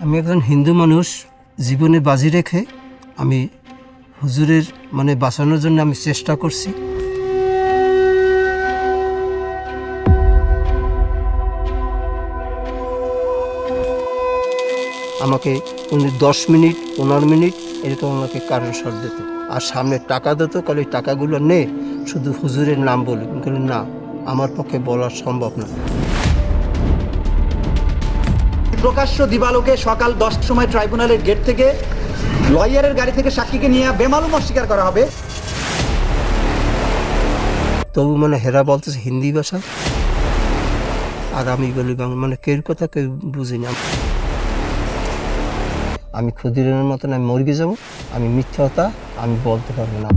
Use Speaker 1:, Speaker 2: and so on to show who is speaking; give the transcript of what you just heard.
Speaker 1: আমি একজন হিন্দু মানুষ, জীবনে বাজি রেখে আমি হুজুরের বাঁচানোর জন্য আমি চেষ্টা করছি। আমাকে উনি 10 মিনিট 15 মিনিট এরকম আমাকে কারেন্ট শট দিত, আর সামনে টাকা দিত, কাল ওই টাকাগুলো নে শুধু হুজুরের নাম বলি। আমি না, আমার পক্ষে বলা সম্ভব না।
Speaker 2: প্রকাশ্য দিবালোকে সকাল 10টার সময় ট্রাইব্যুনালের গেট থেকে লয়ারের গাড়ি থেকে সাক্ষীকে নিয়ে বেমালুম অস্বীকার করা হবে।
Speaker 1: তবু হেরা বলতেছে হিন্দি ভাষা, আর আমি বলি বাংলা। কেউ কথা কেউ বুঝি না। আমি ক্ষুদিরামের মতন আমি মরে যাবো, আমি মিথ্যা কথা আমি বলতে পারবো না।